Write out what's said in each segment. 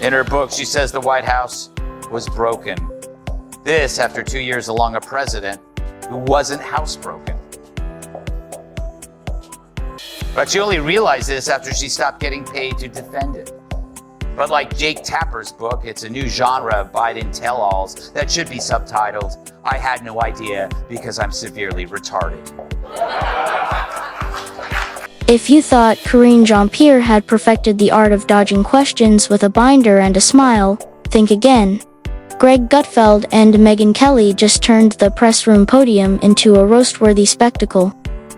In her book, she says the White House was broken. This after 2 years along a president who wasn't housebroken. But she only realized this after she stopped getting paid to defend it. But like Jake Tapper's book, it's a new genre of Biden tell-alls that should be subtitled, "I had no idea because I'm severely retarded." If you thought Karine Jean-Pierre had perfected the art of dodging questions with a binder and a smile, think again. Gutfeld and Megyn Kelly just turned the press room podium into a roast-worthy spectacle,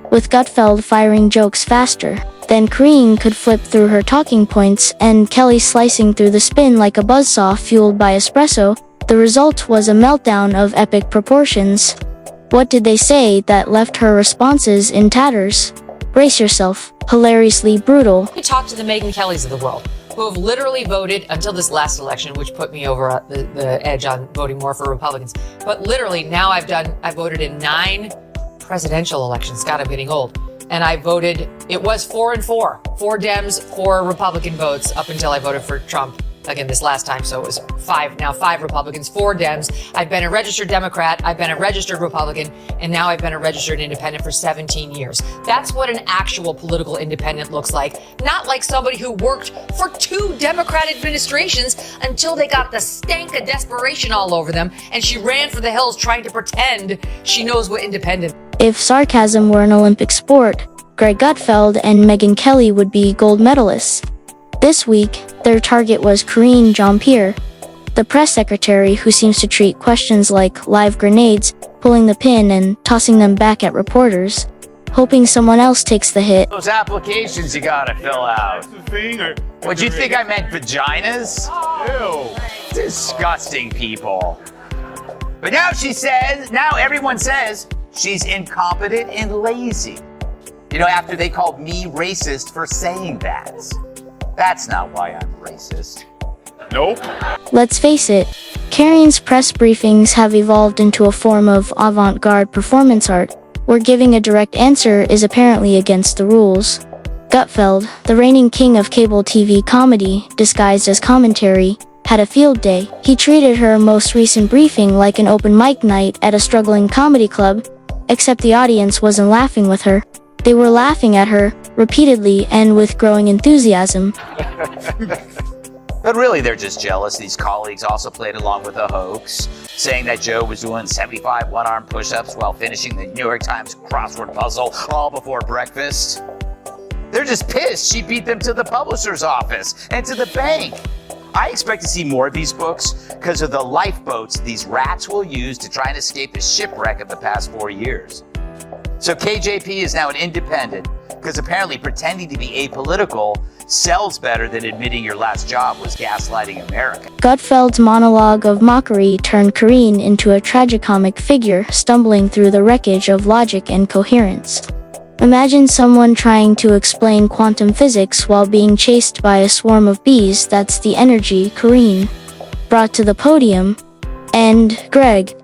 with Gutfeld firing jokes faster than Karine could flip through her talking points and Kelly slicing through the spin like a buzzsaw fueled by espresso. The result was a meltdown of epic proportions. What did they say that left her responses in tatters? Brace yourself. Hilariously brutal. We talked to the Megyn Kellys of the world, who have literally voted until this last election, which put me over the edge on voting more for Republicans. But literally now I voted in 9 presidential elections. God, I'm getting old. And I voted, it was 4 and 4. 4 Dems, 4 Republican votes up until I voted for Trump again this last time. So it was 5 Republicans, 4 Dems. I've been a registered Democrat, I've been a registered Republican, and now I've been a registered independent for 17 years. That's what an actual political independent looks like. Not like somebody who worked for 2 Democrat administrations until they got the stank of desperation all over them, and she ran for the hills trying to pretend she knows what independent. If sarcasm were an Olympic sport, Gutfeld and Megyn Kelly would be gold medalists. This week, their target was Karine Jean-Pierre, the press secretary who seems to treat questions like live grenades, pulling the pin and tossing them back at reporters, hoping someone else takes the hit. Those applications you gotta fill out. Would you think I meant vaginas? Ew. Disgusting people. But now everyone says she's incompetent and lazy. You know, after they called me racist for saying that. That's not why I'm racist. Nope. Let's face it, Karine's press briefings have evolved into a form of avant-garde performance art, where giving a direct answer is apparently against the rules. Gutfeld, the reigning king of cable TV comedy, disguised as commentary, had a field day. He treated her most recent briefing like an open mic night at a struggling comedy club, except the audience wasn't laughing with her. They were laughing at her, repeatedly and with growing enthusiasm. But really, they're just jealous. These colleagues also played along with the hoax, saying that Joe was doing 75 one-arm push-ups while finishing the New York Times crossword puzzle all before breakfast. They're just pissed she beat them to the publisher's office and to the bank. I expect to see more of these books because of the lifeboats these rats will use to try and escape the shipwreck of the past 4 years. So KJP is now an independent because apparently pretending to be apolitical sells better than admitting your last job was gaslighting America. Gutfeld's monologue of mockery turned Karine into a tragicomic figure stumbling through the wreckage of logic and coherence. Imagine someone trying to explain quantum physics while being chased by a swarm of bees. That's the energy Karine brought to the podium. And Greg.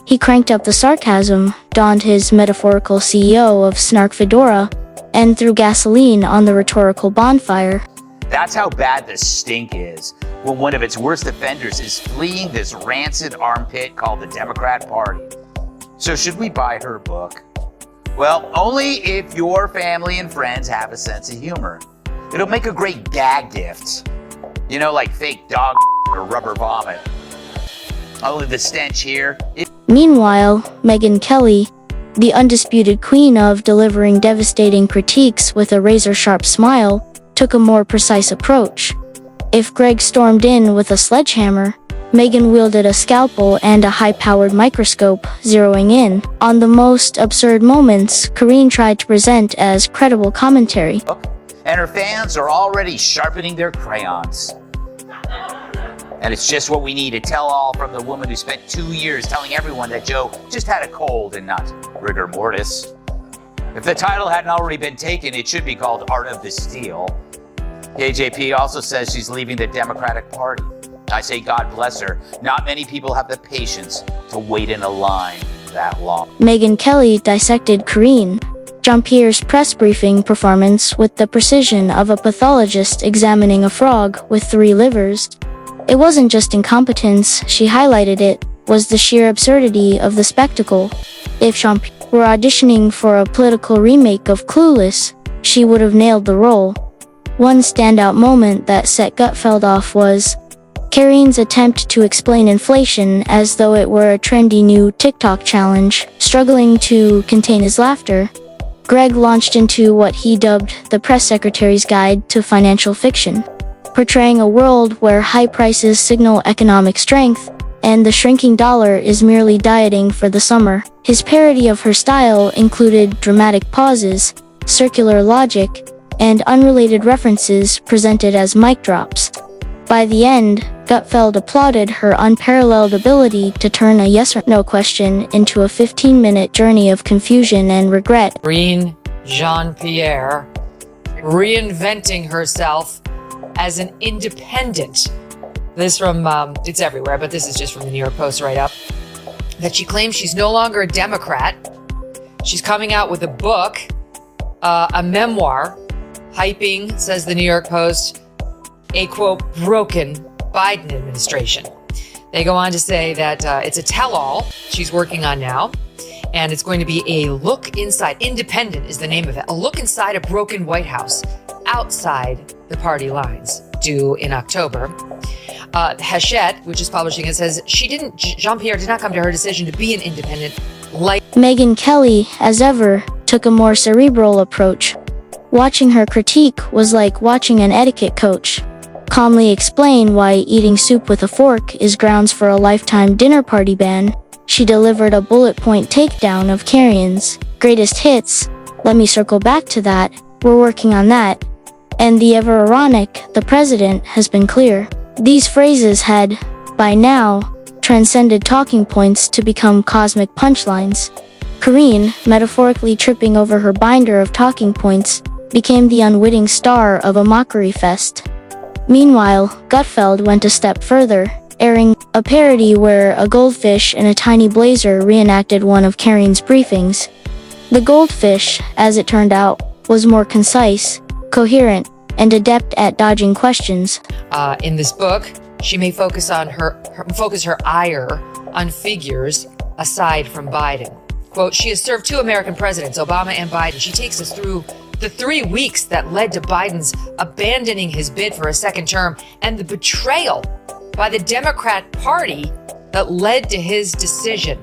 He cranked up the sarcasm, donned his metaphorical CEO of Snark fedora, and threw gasoline on the rhetorical bonfire. That's how bad the stink is when one of its worst offenders is fleeing this rancid armpit called the Democrat Party. So should we buy her book? Well, only if your family and friends have a sense of humor. It'll make a great gag gift. You know, like fake dog or rubber vomit. Only the stench here. Meanwhile, Megyn Kelly, the undisputed queen of delivering devastating critiques with a razor-sharp smile, took a more precise approach. If Greg stormed in with a sledgehammer, Megyn wielded a scalpel and a high-powered microscope, zeroing in on the most absurd moments Karine tried to present as credible commentary. And her fans are already sharpening their crayons. And it's just what we need, a tell-all from the woman who spent 2 years telling everyone that Joe just had a cold and not rigor mortis. If the title hadn't already been taken, it should be called Art of the Steal. KJP also says she's leaving the Democratic Party. I say God bless her. Not many people have the patience to wait in a line that long. Megyn Kelly dissected Karine Jean-Pierre's press briefing performance with the precision of a pathologist examining a frog with 3 livers. It wasn't just incompetence, she highlighted it, was the sheer absurdity of the spectacle. If Jean-Pierre were auditioning for a political remake of Clueless, she would have nailed the role. One standout moment that set Gutfeld off was Karine's attempt to explain inflation as though it were a trendy new TikTok challenge. Struggling to contain his laughter, Greg launched into what he dubbed the press secretary's guide to financial fiction, portraying a world where high prices signal economic strength and the shrinking dollar is merely dieting for the summer. His parody of her style included dramatic pauses, circular logic, and unrelated references presented as mic drops. By the end, Gutfeld applauded her unparalleled ability to turn a yes or no question into a 15-minute journey of confusion and regret. Karine Jean-Pierre reinventing herself as an independent. This from, it's everywhere, but this is just from the New York Post write-up, that she claims she's no longer a Democrat. She's coming out with a book, a memoir, hyping, says the New York Post, a, quote, broken Biden administration. They go on to say that it's a tell-all she's working on now, and it's going to be a look inside. Independent is the name of it. A look inside a broken White House, outside the party lines, due in October. Hachette, which is publishing it, says Jean-Pierre did not come to her decision to be an independent like Megyn Kelly, as ever, took a more cerebral approach. Watching her critique was like watching an etiquette coach calmly explain why eating soup with a fork is grounds for a lifetime dinner party ban. She delivered a bullet point takedown of Karine's greatest hits. Let me circle back to that. We're working on that. And the ever ironic, the president has been clear. These phrases had, by now, transcended talking points to become cosmic punchlines. Karine, metaphorically tripping over her binder of talking points, became the unwitting star of a mockery fest. Meanwhile, Gutfeld went a step further, airing a parody where a goldfish in a tiny blazer reenacted one of Karine's briefings. The goldfish, as it turned out, was more concise, coherent, and adept at dodging questions. In this book, she may focus her ire on figures aside from Biden. Quote, she has served two American presidents, Obama and Biden. She takes us through the 3 weeks that led to Biden's abandoning his bid for a second term and the betrayal by the Democrat Party that led to his decision.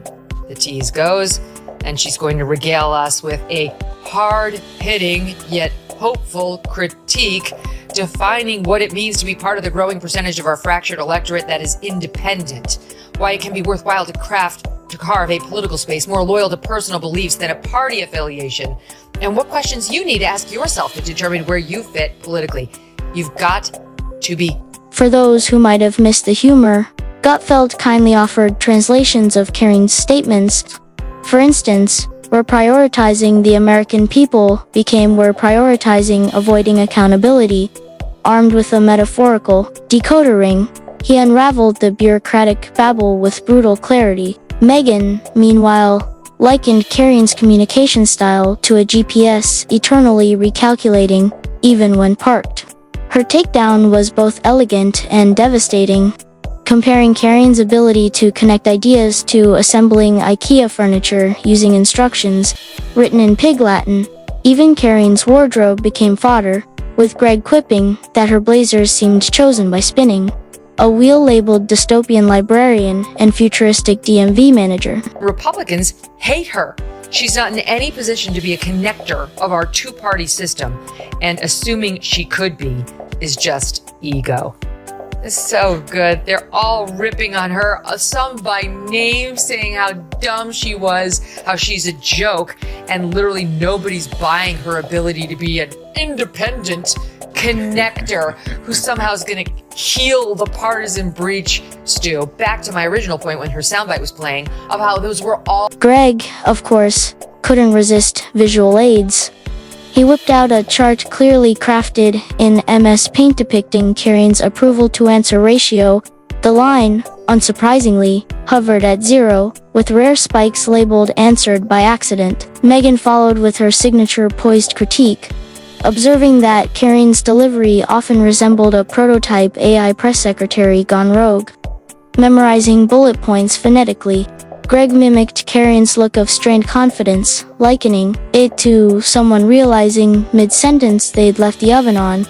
The tease goes, and she's going to regale us with a hard-hitting yet hopeful critique defining what it means to be part of the growing percentage of our fractured electorate that is independent, why it can be worthwhile to carve a political space more loyal to personal beliefs than a party affiliation, and what questions you need to ask yourself to determine where you fit politically. You've got to be. For those who might have missed the humor, Gutfeld kindly offered translations of Karine's statements. For instance, "We're prioritizing the American people" became "We're prioritizing avoiding accountability." Armed with a metaphorical decoder ring, he unraveled the bureaucratic babble with brutal clarity. Megyn, meanwhile, likened Karine's communication style to a GPS eternally recalculating, even when parked. Her takedown was both elegant and devastating, comparing Karine's ability to connect ideas to assembling IKEA furniture using instructions written in Pig Latin. Even Karine's wardrobe became fodder, with Greg quipping that her blazers seemed chosen by spinning. A wheel-labeled dystopian librarian and futuristic DMV manager. Republicans hate her. She's not in any position to be a connector of our two-party system, and assuming she could be is just ego. It's so good. They're all ripping on her, some by name, saying how dumb she was, how she's a joke, and literally nobody's buying her ability to be an independent connector who somehow is going to heal the partisan breach. Stu, back to my original point when her soundbite was playing of how those were all. Greg, of course, couldn't resist visual aids. He whipped out a chart clearly crafted in MS Paint depicting Karine's approval to answer ratio. The line, unsurprisingly, hovered at 0, with rare spikes labeled answered by accident. Megyn followed with her signature poised critique. Observing that Karine's delivery often resembled a prototype AI press secretary gone rogue. Memorizing bullet points phonetically, Greg mimicked Karine's look of strained confidence, likening it to someone realizing mid-sentence they'd left the oven on.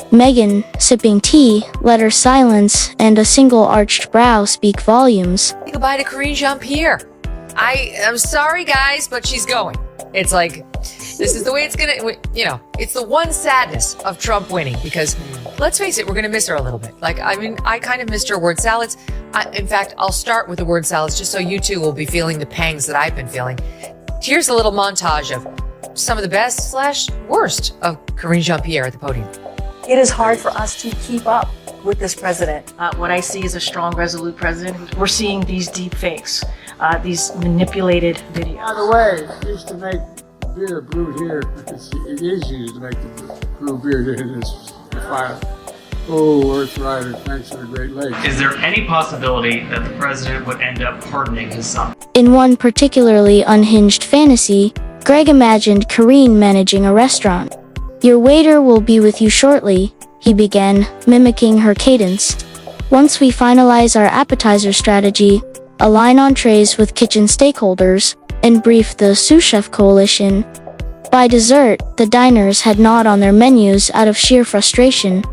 Megyn, sipping tea, let her silence and a single arched brow speak volumes. Say goodbye to Karine Jean-Pierre. I'm sorry, guys, but she's going. It's like, this is the way it's gonna, it's the one sadness of Trump winning, because let's face it, we're gonna miss her a little bit. I kind of missed her word salads. In fact, I'll start with the word salads just so you two will be feeling the pangs that I've been feeling. Here's a little montage of some of the best / worst of Karine Jean-Pierre at the podium. It is hard for us to keep up with this president. What I see is a strong, resolute president. We're seeing these deep fakes, these manipulated videos. By the way, used to make beer brewed here. It is used to make the brew beer in this fire. Oh, Earth Rider, thanks for the Great Lakes. Is there any possibility that the president would end up pardoning his son? In one particularly unhinged fantasy, Greg imagined Karine managing a restaurant. "Your waiter will be with you shortly," he began, mimicking her cadence. "Once we finalize our appetizer strategy, align entrees with kitchen stakeholders, and brief the sous chef coalition." By dessert, the diners had gnawed on their menus out of sheer frustration.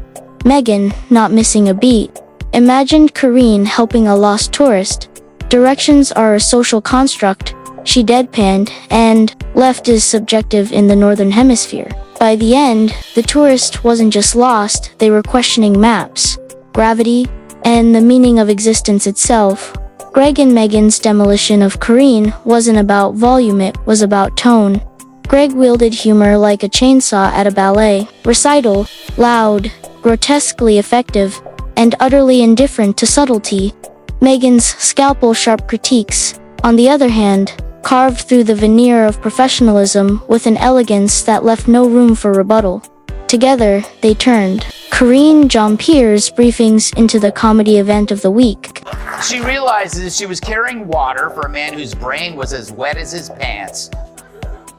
Megyn, not missing a beat, imagined Karine helping a lost tourist. "Directions are a social construct," she deadpanned, and "left is subjective in the Northern Hemisphere." By the end, the tourist wasn't just lost, they were questioning maps, gravity, and the meaning of existence itself. Greg and Megyn's demolition of Karine wasn't about volume, it was about tone. Greg wielded humor like a chainsaw at a ballet recital, loud, grotesquely effective, and utterly indifferent to subtlety. Megyn's scalpel-sharp critiques, on the other hand, carved through the veneer of professionalism with an elegance that left no room for rebuttal. Together, they turned Karine Jean-Pierre's briefings into the comedy event of the week. She realizes she was carrying water for a man whose brain was as wet as his pants.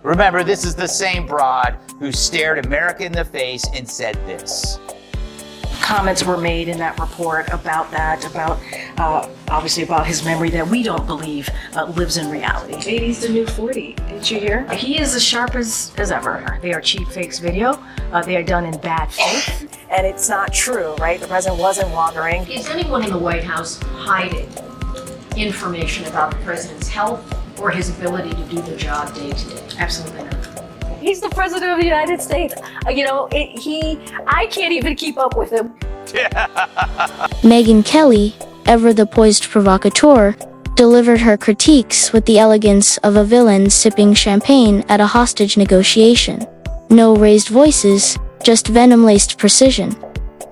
Remember, this is the same broad who stared America in the face and said this. Comments were made in that report about that, obviously about his memory that we don't believe lives in reality. 80's the new 40, didn't you hear? He is as sharp as ever. They are cheap fakes video. They are done in bad faith. And it's not true, right? The president wasn't wandering. Is anyone in the White House hiding information about the president's health or his ability to do the job day to day? Absolutely not. He's the president of the United States. I can't even keep up with him. Megyn Kelly, ever the poised provocateur, delivered her critiques with the elegance of a villain sipping champagne at a hostage negotiation. No raised voices, just venom-laced precision.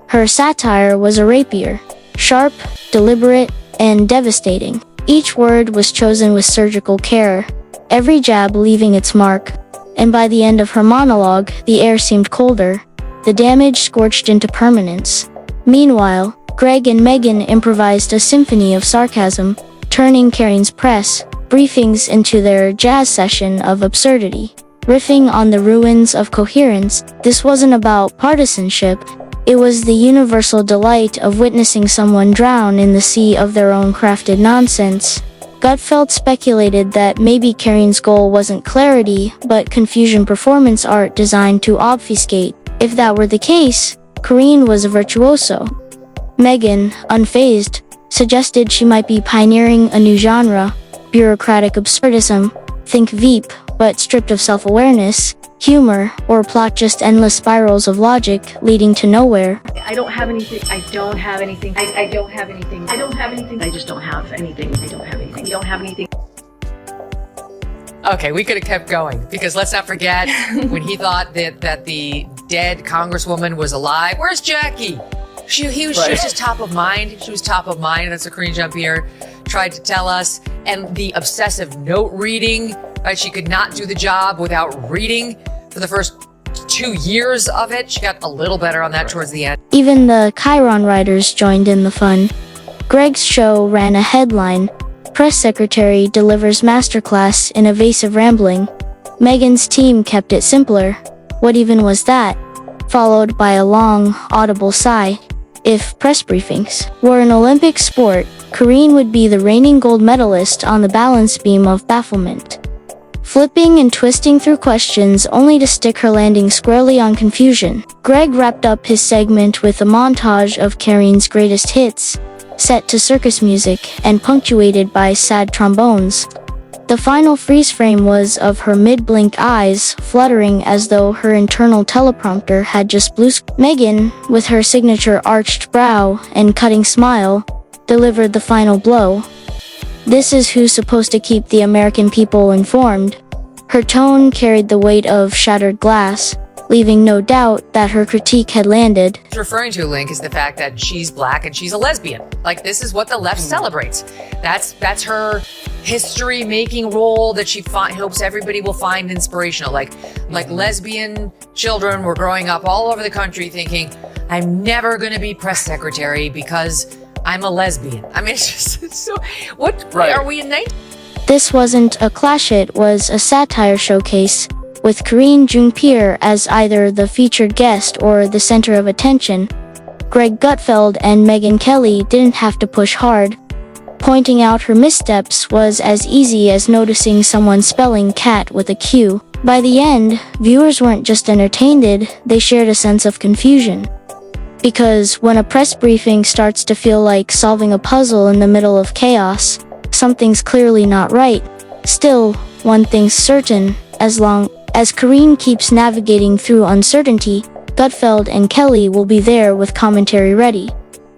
Her satire was a rapier, sharp, deliberate, and devastating. Each word was chosen with surgical care, every jab leaving its mark. And by the end of her monologue, the air seemed colder, the damage scorched into permanence. Meanwhile, Greg and Megyn improvised a symphony of sarcasm, turning Karine's press briefings into their jazz session of absurdity. Riffing on the ruins of coherence, this wasn't about partisanship, it was the universal delight of witnessing someone drown in the sea of their own crafted nonsense. Gutfeld speculated that maybe Karine's goal wasn't clarity, but confusion performance art designed to obfuscate. If that were the case, Karine was a virtuoso. Megyn, unfazed, suggested she might be pioneering a new genre, bureaucratic absurdism, think Veep, but stripped of self-awareness, humor, or plot just endless spirals of logic leading to nowhere. I don't have anything. I don't have anything. I don't have anything. I don't have anything. I just don't have anything. I don't have anything. We don't have anything. Okay, we could have kept going, because let's not forget when he thought that the dead congresswoman was alive. Where's Jackie? She was just top of mind. She was top of mind, and that's what Karine Jean-Pierre tried to tell us. And the obsessive note reading, right? She could not do the job without reading for the first 2 years of it. She got a little better on that towards the end. Even the Chiron writers joined in the fun. Greg's show ran a headline, "Press Secretary Delivers Masterclass in Evasive Rambling." Megyn's team kept it simpler. What even was that? Followed by a long, audible sigh. If press briefings were an Olympic sport, Karine would be the reigning gold medalist on the balance beam of bafflement. Flipping and twisting through questions only to stick her landing squarely on confusion. Greg wrapped up his segment with a montage of Karine's greatest hits, set to circus music and punctuated by sad trombones. The final freeze frame was of her mid-blink eyes fluttering as though her internal teleprompter had just Megyn, with her signature arched brow and cutting smile, delivered the final blow. This is who's supposed to keep the American people informed. Her tone carried the weight of shattered glass, leaving no doubt that her critique had landed. What referring to, Link, is the fact that she's black and she's a lesbian. Like, this is what the left celebrates. That's her history-making role that she hopes everybody will find inspirational. Like lesbian children were growing up all over the country thinking, I'm never going to be press secretary because I'm a lesbian. I mean, it's just so. What right. Are we in 19? This wasn't a clash, it was a satire showcase, with Karine Jean-Pierre as either the featured guest or the center of attention. Greg Gutfeld and Megyn Kelly didn't have to push hard. Pointing out her missteps was as easy as noticing someone spelling cat with a Q. By the end, viewers weren't just entertained, they shared a sense of confusion. Because when a press briefing starts to feel like solving a puzzle in the middle of chaos, something's clearly not right. Still, one thing's certain, as long as Karine keeps navigating through uncertainty, Gutfeld and Kelly will be there with commentary ready.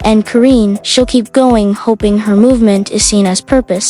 And Karine, she'll keep going, hoping her movement is seen as purpose.